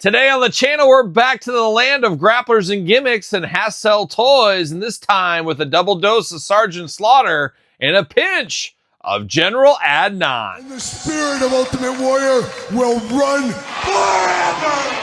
Today on the channel, we're back to the land of grapplers and gimmicks and Hassel toys, and this time with a double dose of Sergeant Slaughter and a pinch of General Adnan. And the spirit of Ultimate Warrior will run forever!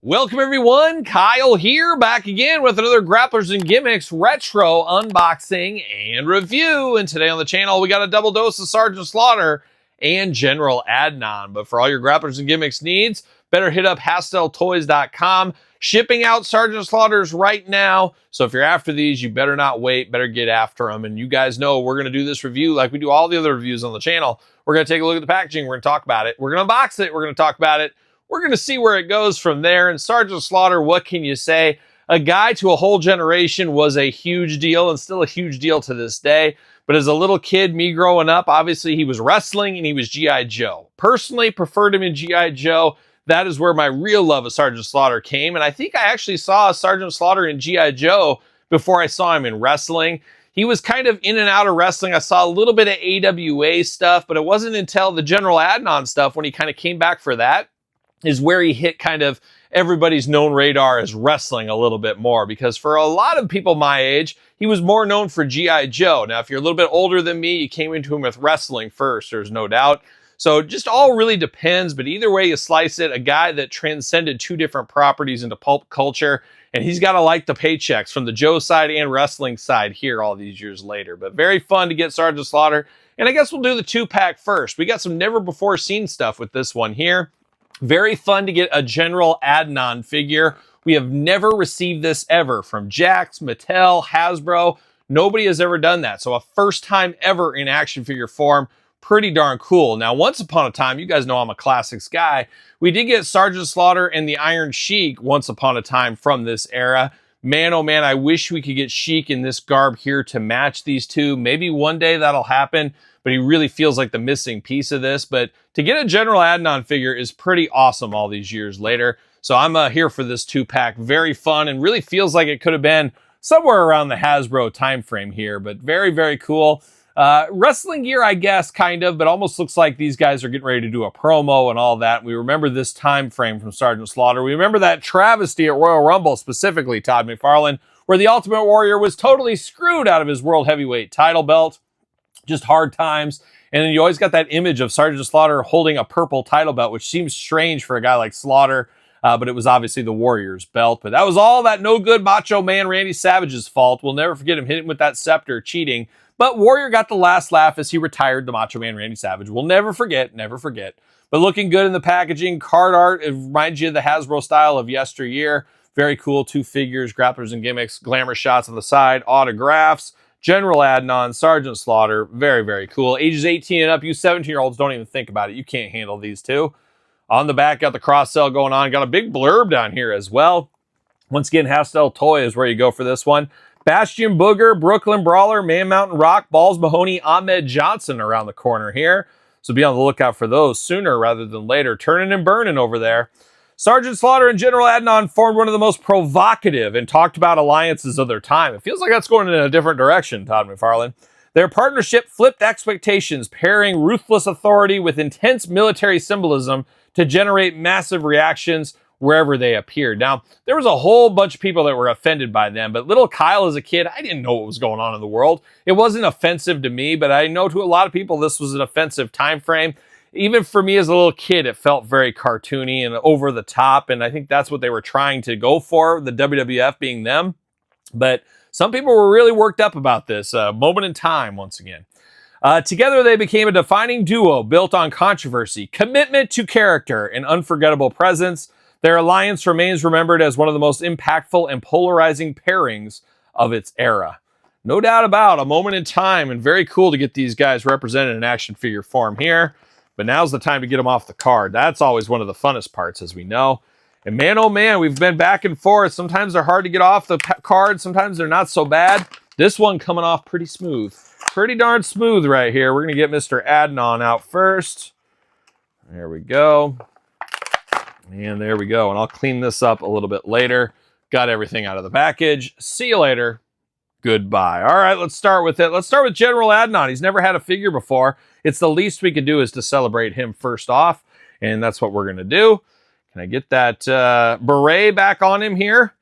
Welcome everyone, Kyle here, back again with another Grapplers and Gimmicks retro unboxing and review. And today on the channel, we got a double dose of Sergeant Slaughter and General Adnan. But for all your Grapplers and Gimmicks needs, better hit up HastelToys.com. Shipping out Sergeant Slaughters right now. So if you're after these, you better not wait, better get after them. And you guys know we're going to do this review like we do all the other reviews on the channel. We're going to take a look at the packaging, we're going to talk about it, we're going to unbox it, we're going to talk about it. We're going to see where it goes from there. And Sergeant Slaughter, what can you say? A guy to a whole generation was a huge deal and still a huge deal to this day. But as a little kid, me growing up, obviously he was wrestling and he was G.I. Joe. Personally, preferred him in G.I. Joe. That is where my real love of Sergeant Slaughter came. And I think I actually saw Sergeant Slaughter in G.I. Joe before I saw him in wrestling. He was kind of in and out of wrestling. I saw a little bit of AWA stuff, but it wasn't until the General Adnan stuff when he kind of came back for that is where he hit kind of everybody's known radar as wrestling a little bit more. Because for a lot of people my age, he was more known for G.I. Joe. Now, if you're a little bit older than me, you came into him with wrestling first, there's no doubt. So just all really depends, but either way you slice it, a guy that transcended two different properties into pulp culture, and he's got to like the paychecks from the Joe side and wrestling side here all these years later. But very fun to get Sergeant Slaughter, and I guess we'll do the two-pack first. We got some never-before-seen stuff with this one here. Very fun to get a General Adnan figure. We have never received this ever from Jakks, Mattel, Hasbro. Nobody has ever done that. So a first time ever in action figure form. Pretty darn cool. Now, once upon a time, you guys know I'm a classics guy. We did get Sergeant Slaughter and the Iron Sheik once upon a time from this era. Man, oh man, I wish we could get Sheik in this garb here to match these two. Maybe one day that'll happen, but he really feels like the missing piece of this. But to get a General Adnan figure is pretty awesome all these years later. So I'm here for this two-pack. Very fun and really feels like it could have been somewhere around the Hasbro time frame here, but very, very cool. Wrestling gear, I guess, kind of, but almost looks like these guys are getting ready to do a promo and all that. We remember this time frame from Sergeant Slaughter. We remember that travesty at Royal Rumble, specifically Todd McFarlane, where the Ultimate Warrior was totally screwed out of his World Heavyweight title belt. Just hard times. And then you always got that image of Sergeant Slaughter holding a purple title belt, which seems strange for a guy like Slaughter, but it was obviously the Warrior's belt. But that was all that no good Macho Man Randy Savage's fault. We'll never forget him hitting with that scepter, cheating. But Warrior got the last laugh as he retired the Macho Man Randy Savage. We'll never forget, never forget. But looking good in the packaging. Card art, it reminds you of the Hasbro style of yesteryear. Very cool, two figures, grapplers and gimmicks, glamour shots on the side, autographs. General Adnan, Sergeant Slaughter, very, very cool. Ages 18 and up, you 17-year-olds don't even think about it. You can't handle these two. On the back, got the cross-sell going on. Got a big blurb down here as well. Once again, Hassel Toy is where you go for this one. Bastion Booger, Brooklyn Brawler, Man Mountain Rock, Balls Mahoney, Ahmed Johnson around the corner here. So be on the lookout for those sooner rather than later. Turning and burning over there. Sergeant Slaughter and General Adnan formed one of the most provocative and talked about alliances of their time. It feels like that's going in a different direction, Todd McFarlane. Their partnership flipped expectations, pairing ruthless authority with intense military symbolism to generate massive reactions wherever they appeared. Now, there was a whole bunch of people that were offended by them, but little Kyle as a kid, I didn't know what was going on in the world. It wasn't offensive to me, but I know to a lot of people this was an offensive time frame. Even for me as a little kid, it felt very cartoony and over the top, and I think that's what they were trying to go for, the WWF being them. But some people were really worked up about this. Moment in time, once again. Together, they became a defining duo built on controversy, commitment to character, and unforgettable presence. Their alliance remains remembered as one of the most impactful and polarizing pairings of its era. No doubt about a moment in time, and very cool to get these guys represented in action figure form here. But now's the time to get them off the card. That's always one of the funnest parts, as we know. And man, oh man, we've been back and forth. Sometimes they're hard to get off the card. Sometimes they're not so bad. This one coming off pretty smooth. Pretty darn smooth right here. We're going to get Mr. Adnan out first. There we go. And there we go. And I'll clean this up a little bit later. Got everything out of the package. See you later. Goodbye. All right, let's start with it. Let's start with General Adnan. He's never had a figure before. It's the least we could do is to celebrate him first off. And that's what we're going to do. Can I get that beret back on him here?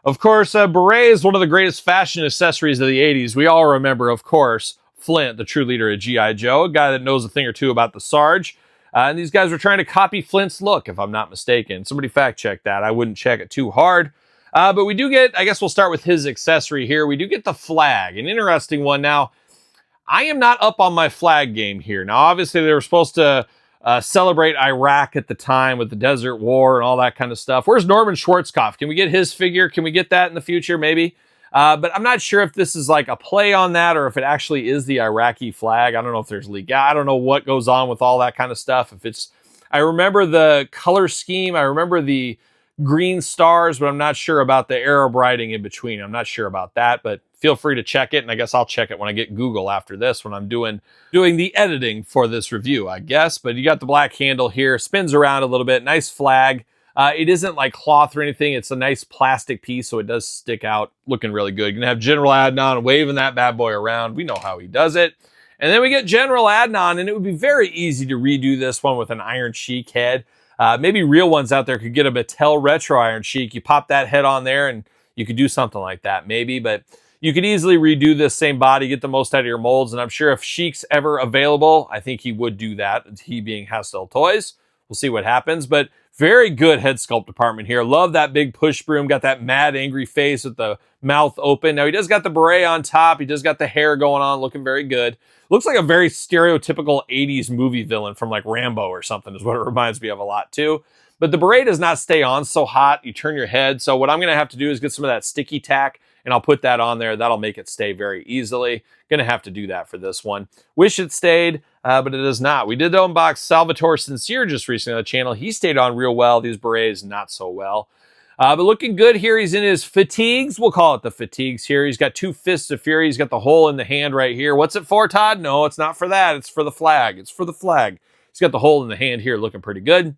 Of course, beret is one of the greatest fashion accessories of the 80s. We all remember, of course, Flint, the true leader of G.I. Joe, a guy that knows a thing or two about the Sarge. And these guys were trying to copy Flint's look, if I'm not mistaken. Somebody fact check that. I wouldn't check it too hard. But we do get, I guess we'll start with his accessory here. We do get the flag, an interesting one. Now, I am not up on my flag game here. Now, obviously, they were supposed to celebrate Iraq at the time with the Desert War and all that kind of stuff. Where's Norman Schwarzkopf? Can we get his figure? Can we get that in the future? Maybe. But I'm not sure if this is like a play on that or if it actually is the Iraqi flag. I don't know if there's legal. I don't know what goes on with all that kind of stuff. If it's, I remember the color scheme. I remember the green stars, but I'm not sure about the Arab writing in between. I'm not sure about that, but feel free to check it. And I guess I'll check it when I get Google after this, when I'm doing the editing for this review, I guess. But you got the black handle here, spins around a little bit, nice flag. It isn't like cloth or anything. It's a nice plastic piece, so it does stick out, looking really good. You're gonna have General Adnan waving that bad boy around. We know how he does it. And then we get General Adnan, and it would be very easy to redo this one with an Iron Sheik head. Maybe real ones out there could get a Mattel Retro Iron Sheik. You pop that head on there, and you could do something like that, maybe. But you could easily redo this same body, get the most out of your molds. And I'm sure if Sheik's ever available, I think he would do that, he being Hastel Toys. We'll see what happens. But very good head sculpt department here. Love that big push broom. Got that mad, angry face with the mouth open. Now, he does got the beret on top. He does got the hair going on, looking very good. Looks like a very stereotypical 80s movie villain from like Rambo or something is what it reminds me of a lot too. But the beret does not stay on so hot. You turn your head. So what I'm going to have to do is get some of that sticky tack and I'll put that on there. That'll make it stay very easily. Going to have to do that for this one. Wish it stayed, but it does not. We did unbox Salvatore Sincere just recently on the channel. He stayed on real well. These berets, not so well. But looking good here. He's in his fatigues. We'll call it the fatigues here. He's got 2 fists of fury. He's got the hole in the hand right here. What's it for, Todd? No, it's not for that. It's for the flag. It's for the flag. He's got the hole in the hand here looking pretty good.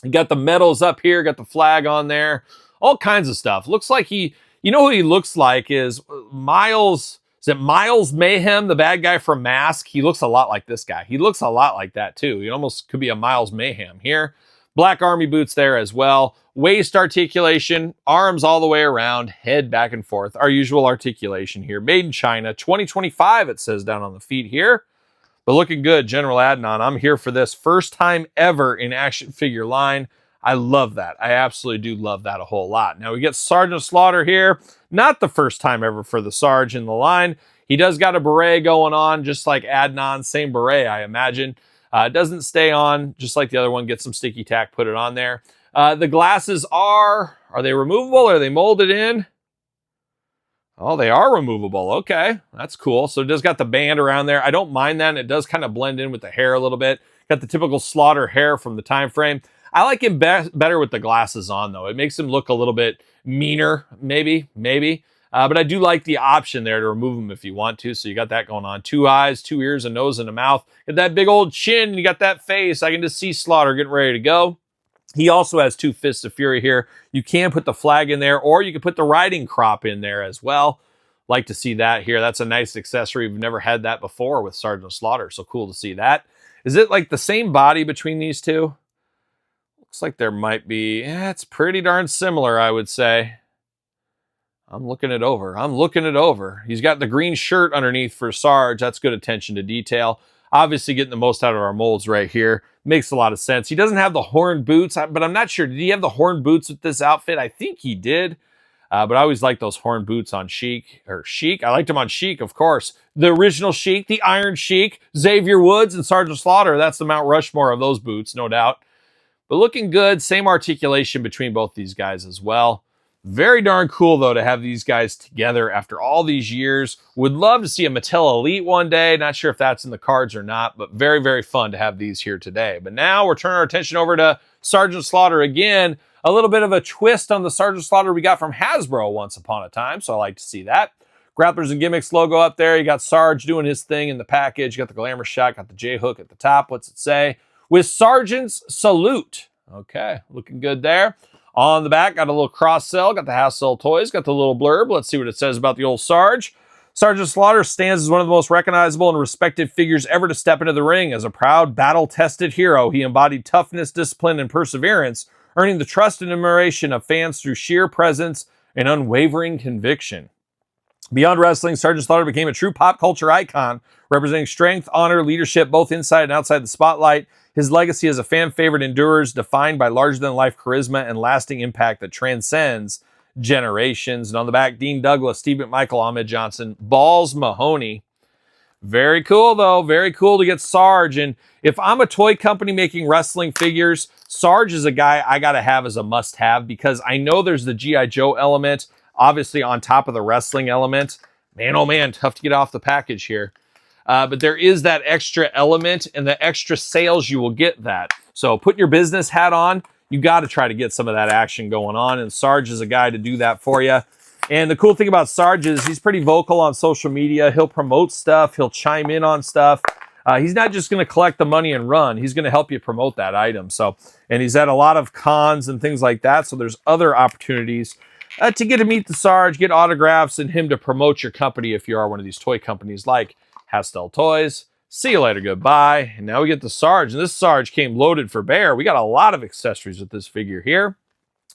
He got the medals up here. Got the flag on there. All kinds of stuff. Looks like he, you know who he looks like is Miles. Is it Miles Mayhem, the bad guy from Mask? He looks a lot like this guy. He looks a lot like that too. He almost could be a Miles Mayhem here. Black army boots there as well. Waist articulation, arms all the way around, head back and forth. Our usual articulation here. Made in China, 2025 it says down on the feet here. But looking good, General Adnan. I'm here for this. First time ever in action figure line. I love that. I absolutely do love that a whole lot. Now we get Sergeant Slaughter here. Not the first time ever for the Sarge in the line. He does got a beret going on, just like Adnan. Same beret, I imagine. It doesn't stay on, just like the other one. Get some sticky tack, put it on there. The glasses are they removable or are they molded in? Oh, they are removable. Okay, that's cool. So it does got the band around there. I don't mind that. It does kind of blend in with the hair a little bit. Got the typical Slaughter hair from the time frame. I like him better with the glasses on, though. It makes him look a little bit meaner, maybe. But I do like the option there to remove them if you want to. So you got that going on. 2 eyes, 2 ears, a nose, and a mouth. Got that big old chin. You got that face. I can just see Slaughter getting ready to go. He also has 2 fists of fury here. You can put the flag in there, or you can put the riding crop in there as well. Like to see that here. That's a nice accessory. We've never had that before with Sergeant Slaughter, so cool to see that. Is it like the same body between these two? Looks like there might be. Yeah, it's pretty darn similar, I would say. I'm looking it over. He's got the green shirt underneath for Sarge. That's good attention to detail. Obviously getting the most out of our molds right here. Makes a lot of sense. He doesn't have the horn boots, but I'm not sure. Did he have the horn boots with this outfit? I think he did. But I always like those horn boots on Sheik. I liked him on Sheik, of course. The original Sheik, the Iron Sheik, Xavier Woods, and Sergeant Slaughter. That's the Mount Rushmore of those boots, no doubt. But looking good. Same articulation between both these guys as well. Very darn cool, though, to have these guys together after all these years. Would love to see a Mattel Elite one day. Not sure if that's in the cards or not, but very, very fun to have these here today. But now we're turning our attention over to Sergeant Slaughter again. A little bit of a twist on the Sergeant Slaughter we got from Hasbro once upon a time, so I like to see that. Grapplers and Gimmicks logo up there. You got Sarge doing his thing in the package. You got the glamour shot, got the J-hook at the top. What's it say? With Sergeant's Salute. Okay, looking good there. On the back, got a little cross-sell. Got the Hassel Toys. Got the little blurb. Let's see what it says about the old Sarge. Sergeant Slaughter stands as one of the most recognizable and respected figures ever to step into the ring. As a proud, battle-tested hero, he embodied toughness, discipline, and perseverance, earning the trust and admiration of fans through sheer presence and unwavering conviction. Beyond wrestling, Sergeant Slaughter became a true pop culture icon, representing strength, honor, leadership, both inside and outside the spotlight. His legacy as a fan favorite endures, defined by larger-than-life charisma and lasting impact that transcends generations. And on the back, Dean Douglas, Steve McMichael, Ahmed Johnson, Balls Mahoney. Very cool, though. Very cool to get Sarge. And if I'm a toy company making wrestling figures, Sarge is a guy I got to have as a must-have, because I know there's the G.I. Joe element, obviously on top of the wrestling element. Man, oh man, tough to get off the package here. But there is that extra element, and the extra sales, you will get that. So put your business hat on. You got to try to get some of that action going on, and Sarge is a guy to do that for you. And the cool thing about Sarge is he's pretty vocal on social media. He'll promote stuff. He'll chime in on stuff. He's not just going to collect the money and run. He's going to help you promote that item. So, and he's at a lot of cons and things like that. So there's other opportunities to get to meet the Sarge, get autographs, and him to promote your company if you are one of these toy companies like Hastel Toys. See you later, goodbye. And now we get the Sarge, and this Sarge came loaded for bear. We got a lot of accessories with this figure here.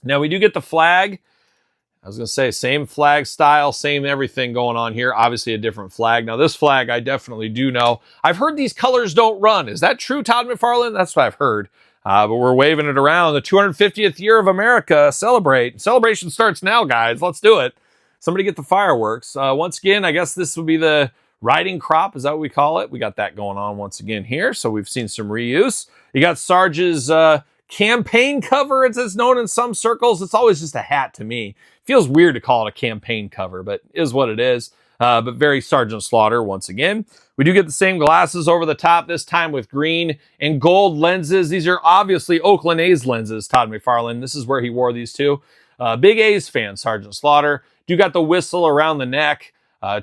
Now we do get the flag. I was going to say same flag style, same everything going on here. Obviously a different flag. Now this flag I definitely do know. I've heard these colors don't run. Is that true, Todd McFarlane? That's what I've heard. But we're waving it around. The 250th year of America. Celebrate. Celebration starts now, guys. Let's do it. Somebody get the fireworks. Once again, I guess this would be the riding crop. Is that what we call it? We got that going on once again here. So we've seen some reuse. You got Sarge's campaign cover, as it's known in some circles. It's always just a hat to me. Feels weird to call it a campaign cover, but is what it is. But very Sergeant Slaughter once again. We do get the same glasses over the top, this time with green and gold lenses. These are obviously Oakland A's lenses, Todd McFarlane. This is where he wore these two. Big A's fan, Sergeant Slaughter. Do got the whistle around the neck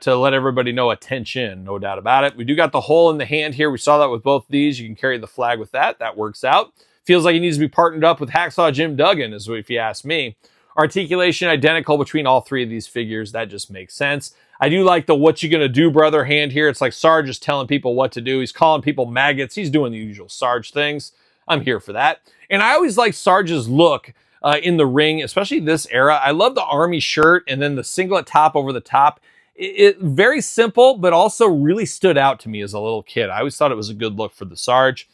to let everybody know attention, no doubt about it. We do got the hole in the hand here. We saw that with both these. You can carry the flag with that. That works out. Feels like he needs to be partnered up with Hacksaw Jim Duggan, is if you ask me. Articulation identical between all three of these figures. That just makes sense. I do like the what you gonna do, brother hand here. It's like Sarge is telling people what to do. He's calling people maggots. He's doing the usual Sarge things. I'm here for that. And I always like Sarge's look in the ring, especially this era. I love the army shirt and then the singlet top over the top. It very simple, but also really stood out to me as a little kid. I always thought it was a good look for the Sarge.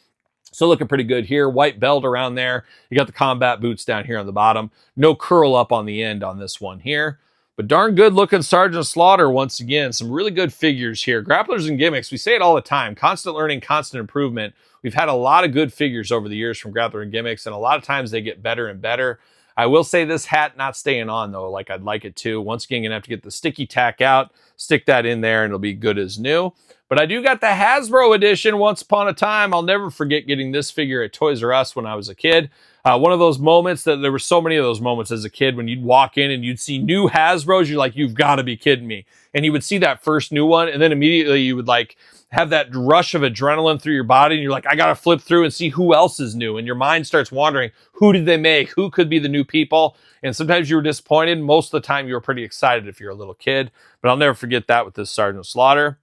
Still looking pretty good here. White belt around there. You got the combat boots down here on the bottom. No curl up on the end on this one here. But darn good looking Sergeant Slaughter once again. Some really good figures here. Grapplers and Gimmicks, we say it all the time. Constant learning, constant improvement. We've had a lot of good figures over the years from Grappler and Gimmicks, and a lot of times they get better and better. I will say this hat not staying on, though, like I'd like it to. Once again, going to have to get the sticky tack out, stick that in there, and it'll be good as new. But I do got the Hasbro edition once upon a time. I'll never forget getting this figure at Toys R Us when I was a kid. One of those moments that there were so many of those moments as a kid when you'd walk in and you'd see new Hasbros. You're like, you've got to be kidding me. And you would see that first new one, and then immediately you would like have that rush of adrenaline through your body, and you're like, I got to flip through and see who else is new. And your mind starts wandering, who did they make? Who could be the new people? And sometimes you were disappointed. Most of the time you were pretty excited if you're a little kid. But I'll never forget that with this Sergeant Slaughter.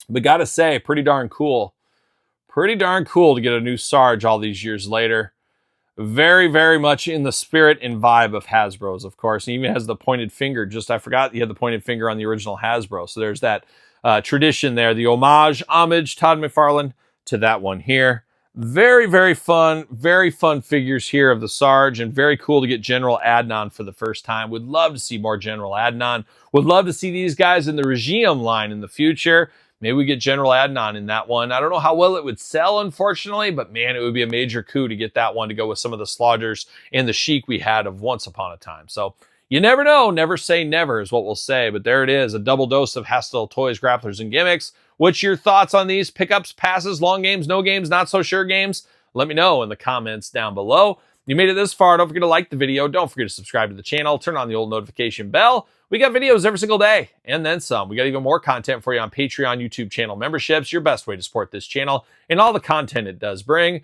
But gotta say, pretty darn cool. Pretty darn cool to get a new Sarge all these years later. Very, very much in the spirit and vibe of Hasbro's, of course. And even has the pointed finger. Just, I forgot he had the pointed finger on the original Hasbro. So there's that tradition there. The homage, Todd McFarlane, to that one here. Very, very fun figures here of the Sarge, and very cool to get General Adnan for the first time. Would love to see more General Adnan. Would love to see these guys in the Regime line in the future. Maybe we get General Adnan in that one. I don't know how well it would sell, unfortunately, but man, it would be a major coup to get that one to go with some of the Slaughters and the Sheik we had of once upon a time. So you never know. Never say never is what we'll say. But there it is, a double dose of Hastel Toys, Grapplers, and Gimmicks. What's your thoughts on these pickups, passes, long games, no games, not so sure games? Let me know in the comments down below. You made it this far, don't forget to like the video. Don't forget to subscribe to the channel. Turn on the old notification bell. We got videos every single day, and then some. We got even more content for you on Patreon, YouTube channel memberships, your best way to support this channel, and all the content it does bring.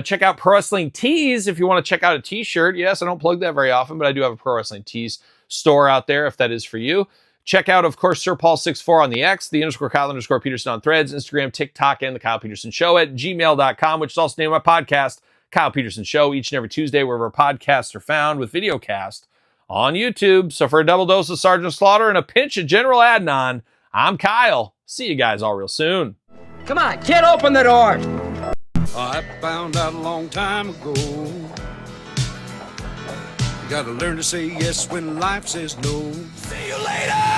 Check out Pro Wrestling Tees if you want to check out a t-shirt. Yes, I don't plug that very often, but I do have a Pro Wrestling Tees store out there if that is for you. Check out, of course, SirPaul64 on the X, the _Kyle_Peterson on Threads, Instagram, TikTok, and the Kyle Peterson Show at gmail.com, which is also the name of my podcast, Kyle Peterson Show, each and every Tuesday, wherever podcasts are found, with videocast on YouTube. So for a double dose of Sergeant Slaughter and a pinch of General Adnan, I'm Kyle. See you guys all real soon. Come on, kid, open the door. I found out a long time ago. You gotta learn to say yes when life says no. See you later!